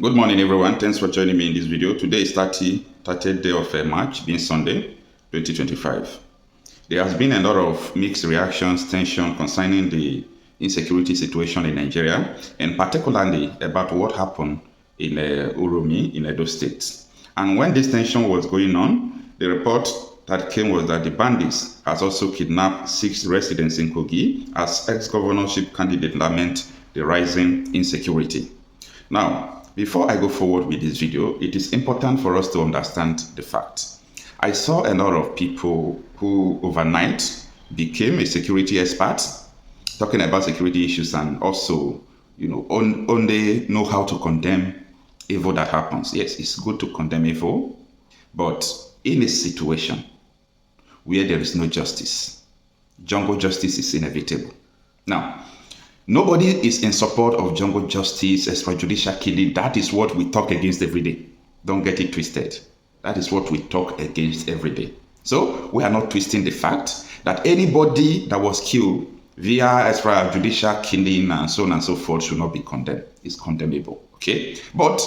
Good morning, everyone. Thanks for joining me in this video. Today is 30th day of March, being Sunday, 2025. There has been a lot of mixed reactions, tension concerning the insecurity situation in Nigeria, and particularly about what happened in Uromi in Edo State. And when this tension was going on, the report that came was that the Bandits has also kidnapped 6 residents in Kogi as ex-governorship candidate lament the rising insecurity. Now, before I go forward with this video, it is important for us to understand the fact. I saw a lot of people who overnight became a security expert, talking about security issues and also, only know how to condemn evil that happens. Yes, it's good to condemn evil, but in a situation where there is no justice, jungle justice is inevitable. Now, nobody is in support of jungle justice, extrajudicial killing. That is what we talk against every day. Don't get it twisted. That is what we talk against every day. So we are not twisting the fact that anybody that was killed via extrajudicial killing and so on and so forth should not be condemned. It's condemnable. Okay? But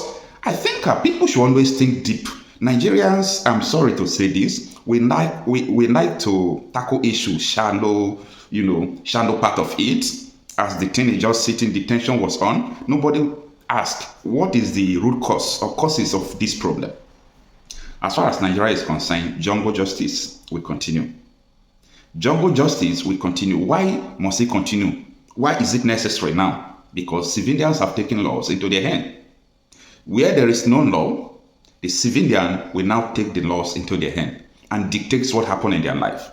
I think people should always think deep. Nigerians, I'm sorry to say this, we like to tackle issues shallow, shallow part of it. As the thing is just sitting, the tension was on. Nobody asked what is the root cause or causes of this problem. As far as Nigeria is concerned, jungle justice will continue. Jungle justice will continue. Why must it continue? Why is it necessary now? Because civilians have taken laws into their hand. Where there is no law, the civilian will now take the laws into their hand and dictates what happens in their life.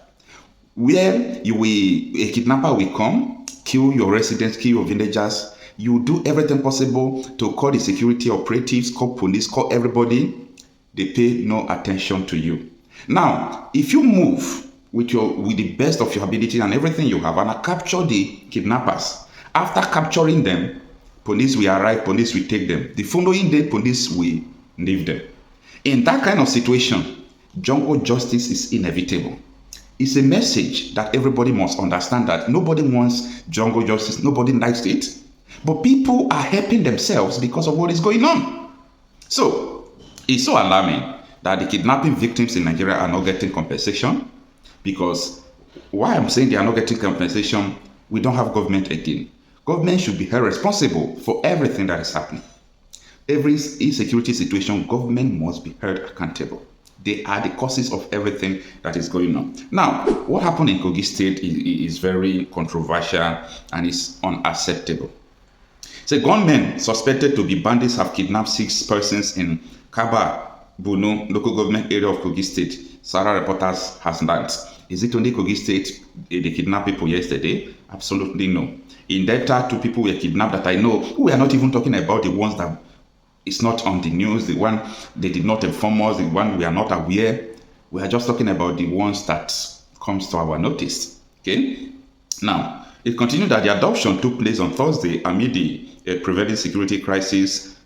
Where a kidnapper will come, kill your residents, kill your villagers, you do everything possible to call the security operatives, call police, call everybody. They pay no attention to you. Now, if you move with the best of your ability and everything you have and capture the kidnappers, after capturing them, police will arrive, police will take them. The following day, police will leave them. In that kind of situation, jungle justice is inevitable. It's a message that everybody must understand that nobody wants jungle justice, nobody likes it, but people are helping themselves because of what is going on. So, it's so alarming that the kidnapping victims in Nigeria are not getting compensation, because why I'm saying they are not getting compensation, we don't have government again. Government should be held responsible for everything that is happening. Every insecurity situation, government must be held accountable. They are the causes of everything that is going on. Now, what happened in Kogi State is very controversial and is unacceptable. So, gunmen suspected to be bandits have kidnapped 6 persons in Kaba, Bunu, local government area of Kogi State. Sarah Reporters has learned. Is it only Kogi State they kidnapped people yesterday? Absolutely no. In Delta, 2 people were kidnapped that I know. We are not even talking about the ones that it's not on the news, the one they did not inform us, the one we are not aware. We are just talking about the ones that comes to our notice. Okay? Now, it continued that the adoption took place on Thursday amid the prevailing security crisis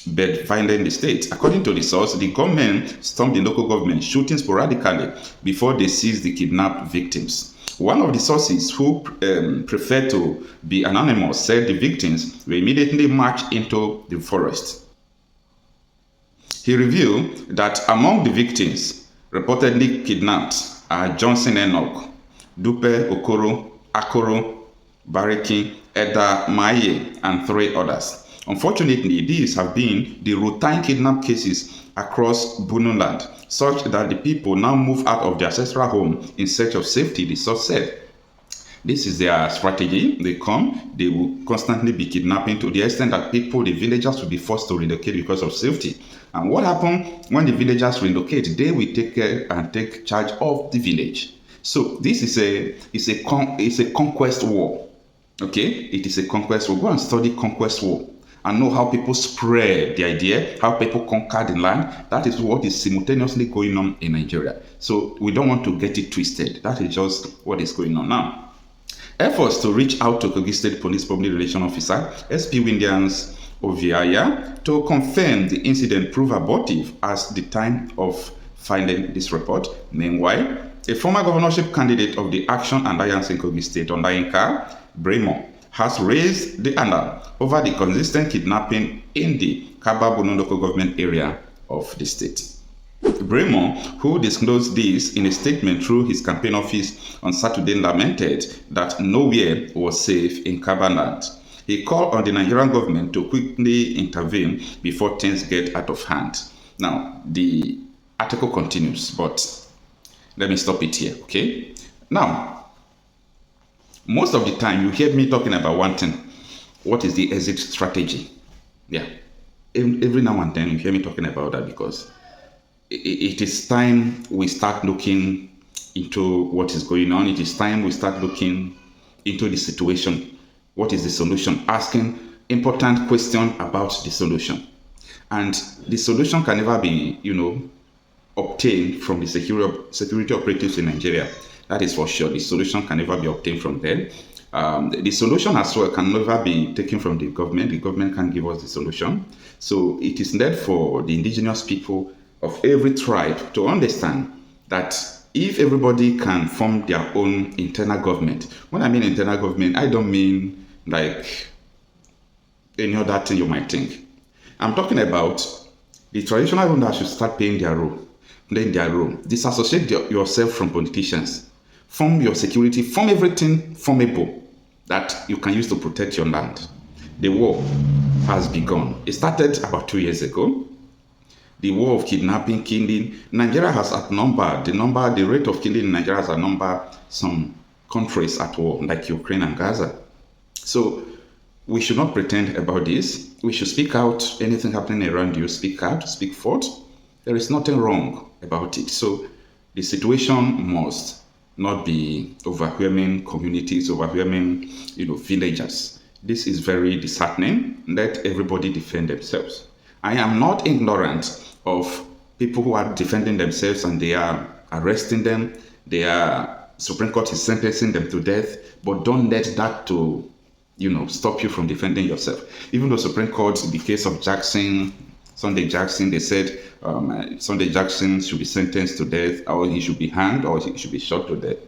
bedfinding the state. According to the source, the government stormed the local government, shooting sporadically before they seized the kidnapped victims. One of the sources who preferred to be anonymous said the victims were immediately marched into the forest. He revealed that among the victims reportedly kidnapped are Johnson Enoch, Dupe Okoro, Akoro, Bariki, Eda Maye, and 3 others. Unfortunately, these have been the routine kidnap cases across Bunu land, such that the people now move out of their ancestral home in search of safety, the source said. This is their strategy. They come, they will constantly be kidnapping to the extent that people, the villagers, will be forced to relocate because of safety. And what happens when the villagers relocate? They will take care and take charge of the village. So this is a conquest war. Okay, it is a conquest war. Go and study conquest war and know how people spread the idea, how people conquer the land. That is what is simultaneously going on in Nigeria. So we don't want to get it twisted. That is just what is going on now. Efforts to reach out to Kogi State Police Public Relations Officer, SP Williams Oviaya, to confirm the incident proved abortive as the time of filing this report. Meanwhile, a former governorship candidate of the Action Alliance in Kogi State, Olayinka Bremo, has raised the alarm over the consistent kidnapping in the Kababu local government area of the state. Bremo, who disclosed this in a statement through his campaign office on Saturday, lamented that nowhere was safe in Kabaland. He called on the Nigerian government to quickly intervene before things get out of hand. Now, the article continues, but let me stop it here, okay? Now, most of the time you hear me talking about one thing. What is the exit strategy? Yeah, every now and then you hear me talking about that, because it is time we start looking into what is going on. It is time we start looking into the situation. What is the solution? Asking important questions about the solution. And the solution can never be, obtained from the security operatives in Nigeria. That is for sure. The solution can never be obtained from them. The solution as well can never be taken from the government. The government can give us the solution. So it is needed for the indigenous people of every tribe to understand that if everybody can form their own internal government, when I mean internal government, I don't mean like any other thing you might think. I'm talking about the traditional rulers should start playing their role. Disassociate yourself from politicians. Form your security, form everything formable that you can use to protect your land. The war has begun. It started about 2 years ago. The war of kidnapping, killing. Nigeria has outnumbered the rate of killing in Nigeria has outnumbered some countries at war, like Ukraine and Gaza. So we should not pretend about this. We should speak out. Anything happening around you, speak out, speak forth. There is nothing wrong about it. So the situation must not be overwhelming communities, overwhelming, villagers. This is very disheartening. Let everybody defend themselves. I am not ignorant of people who are defending themselves and they are arresting them. Supreme Court is sentencing them to death, but don't let that to, stop you from defending yourself. Even though Supreme Court, in the case of Sunday Jackson, they said Sunday Jackson should be sentenced to death, or he should be hanged, or he should be shot to death.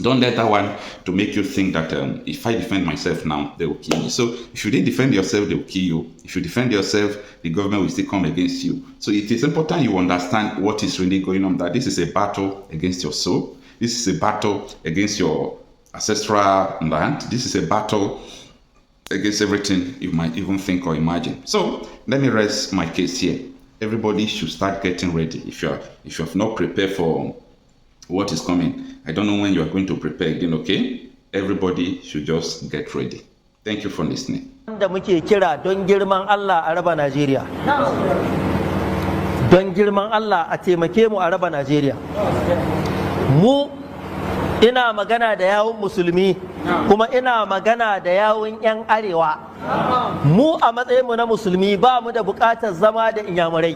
Don't let that one to make you think that if I defend myself now, they will kill me. So if you didn't defend yourself, they will kill you. If you defend yourself, the government will still come against you. So it is important you understand what is really going on, that this is a battle against your soul. This is a battle against your ancestral land. This is a battle against everything you might even think or imagine. So let me rest my case here. Everybody should start getting ready. If you have not prepared for what is coming, I don't know when you are going to prepare again, okay? Everybody should just get ready. Thank you for listening. Da muke kira don girman Allah a raba Najeriya. Don girman Allah a taimake mu a raba Najeriya. Mu ina magana da yawun musulmi kuma ina magana da yawun 'yan arewa. Mu a matsayinmu na musulmi ba mu da buƙatar zama da inyamurai.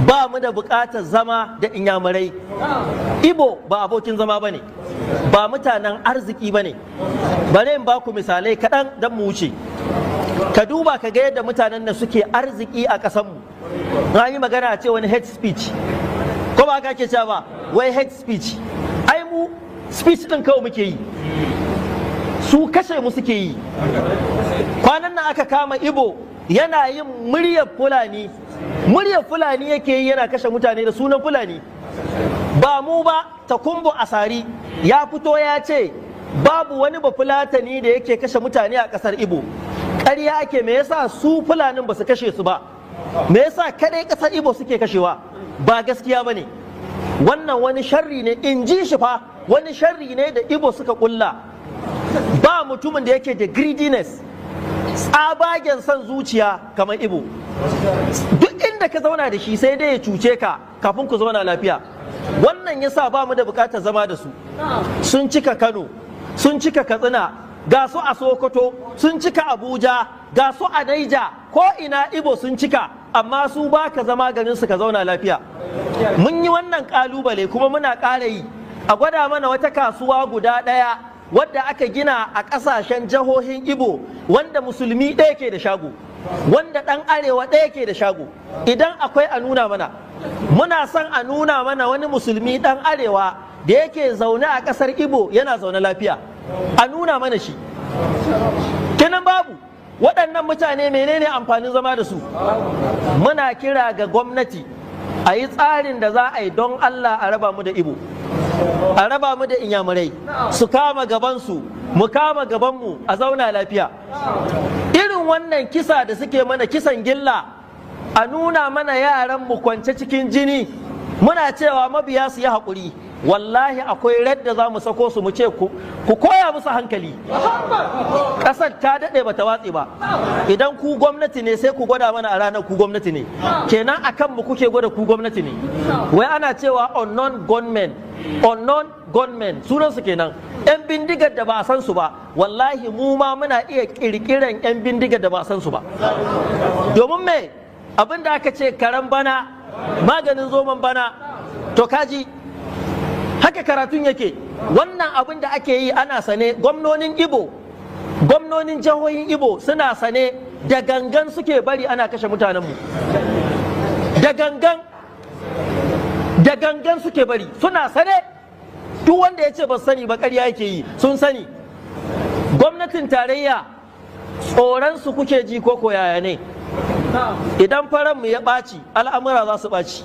Ba mu da buƙatar zama da inyamurai. Igbo ba abokin zama ba ne, ba mutanen arziki ba ne. Bari in ba ku misalai kaɗan don mu wuce. Ka duba ka ga yadda mutanen da suke arziki a ƙasanmu. Na yi magana a ce wani hate speech. Ko ba ka ke cewa ba, wai hate speech. Ai mu speech ɗin kawai muke yi. Su kashe mu suke yi. Kwanan nan aka kama Igbo yana yin muryar Fulani. Muryar Fulani yake yi yana kashe mutane da sunan Fulani. Ba mu ba, Takumbo Asari ya fito ya ce babu wani bafulatani da yake kashe mutane a ƙasar Igbo. Ƙarya ake, me yasa su Fulanin ba su kashe su ba? Me yasa kadai ƙasar Igbo suke kashewa? Ba gaskiya ba ne. Wannan wani sharri ne, in ji shi fa, wani sharri ne da Igbo suka ƙulla. Ba mutumin da yake da greediness, tsabagen son zuciya kamar Igbo. Duk inda ka zauna da shi sai dai ya cuce ka kafin ku zauna lafiya. Wannan yasa ba mu da bukatar zama da su. Sun cika Kano, sun cika Katsina, ga su a Sokoto, sun cika Abuja, ga su a Naija, ko ina Igbo sun cika, amma su ba ka zama garin su ka zauna lafiya. Mun yi wannan kalubale kuma muna ƙara yi. A gwada mana wata kasuwa guda ɗaya wadda aka gina a ƙasashen jihohin Igbo wanda musulmi ɗaya ke da shago, wanda ɗan arewa ɗaya ke da shago. Idan akwai a nuna mana. Muna son a nuna mana wani musulmi ɗan arewa da yake zaune a ƙasar Igbo yana zaune lafiya. A nuna mana shi. kenan babu. Waɗannan mutane menene amfanin zama da su? Muna kira ga gwamnati a yi tsarin da za a yi don Allah a raba mu da Igbo, a raba mu da Inyamurai, su kama gabansu, mu kama gabanmu a zauna lafiya. Irin wannan kisa da suke mana, kisan gilla, a nuna mana yaran mu kwance cikin jini, muna cewa mabiya su yi haƙuri. Wallahi akwai radda za mu sako su mu ce ku koya musu hankali. Ƙasar ta daɗe ba ta watse ba. Idan ku gwamnati ne sai ku gwada mana a ranar ku gwamnati ne. Kenan akan mu kuke gwada ku gwamnati ne. Wai ana cewa unknown gunmen sunansu kenan. 'Yan bindigar da ba a san su ba. Wallahi mu ma muna iya ƙirƙiran 'yan bindigar da ba a san su ba. Domin me abin da aka ce karan bana maganin zoman bana, to kaji haka karatun yake. Wannan abin da ake yi ana sane. Gwamnonin Igbo, gwamnonin jihohin Igbo suna sane, da gangan suke bari ana kashe mutanenmu, da gangan suke bari, suna sane. Duk wanda ya ce ba sani ba ƙarya yake yi, sun sani. Gwamnatin tarayya tsoronsu kuke ji ko yaya ne? Idan faranmu ya ɓaci al'amura za su ɓaci,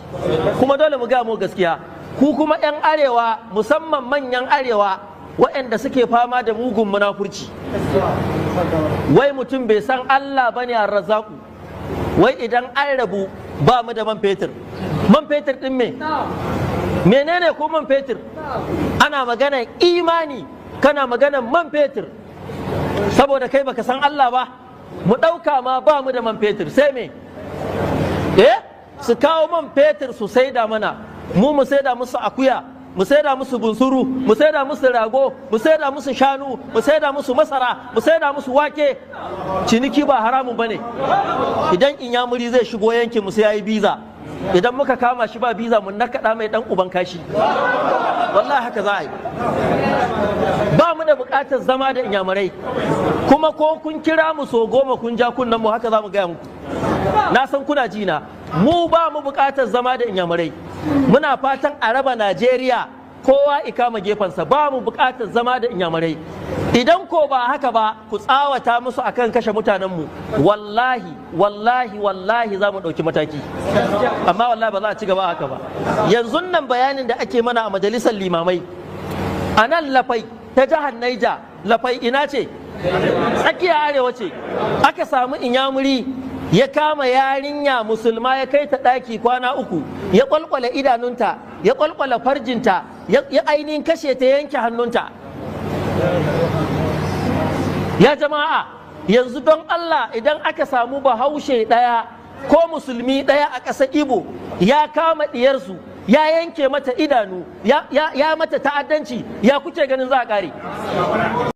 kuma dole mu ga mu gaskiya. Ku kuma 'yan arewa, musamman manyan arewa waɗanda suke fama da mugun munafurci, wai mutum bai san Allah bane ar-Razzaqu, wai idan an rabu ba mu da man fetur. Man fetur din me? Menene ko man fetur? Ana magana imani, kana magana man fetur. Saboda kai baka san Allah ba, mu ɗauka ma ba mu da man fetur, sai me? Su kawo man fetur su saida mana, mu saida musu akuya, mu saida musu bunsuru, mu saida musu rago, mu saida musu shanu, mu saida musu masara, mu saida musu wake. Ciniki ba haramun bane. Idan Inyamuri zai shigo yankin mu sai yayi biza. Idan muka kama shi ba biza mun nakaɗa mai dan uban kashi. Wallahi haka za a yi. Ba mu da buƙatar zama da Inyamurai, kuma ko kun kira mu so 10 kun ja kunnen mu, haka za mu gaya muku. Na san kuna jina. Mu ba mu buƙatar zama da Inyamurai. Muna fatan a raba Najeriya, kowa ikama gefensa. Ba mu buƙatar zama da Inyamurai. Idan ko ba haka ba, ku tsawata musu akan kashe mutanenmu. Wallahi za mu ɗauki mataki. Amma wallahi ba za a ci gaba haka ba. Yanzu nan bayanin da ake mana a majalisar limamai, a nan Lafai ta jihar Naija, Lafai ina ce? Tsakiya arewa ce. Aka samu Inyamuri ya kama yarinya musulma, ya kai ta ɗaki kwana 3, ya kwalkwala idanunta, ya kwalkwala farjinta, ya ainihin kashe ta, yanke hannunta. Ya jama'a, yanzu don Allah, idan aka samu bahaushe ɗaya ko musulmi ɗaya a ƙasar Igbo ya kama ɗiyarsu, ya yanke mata idanu, ya mata ta'addanci, ya kuke ganin za a ƙare?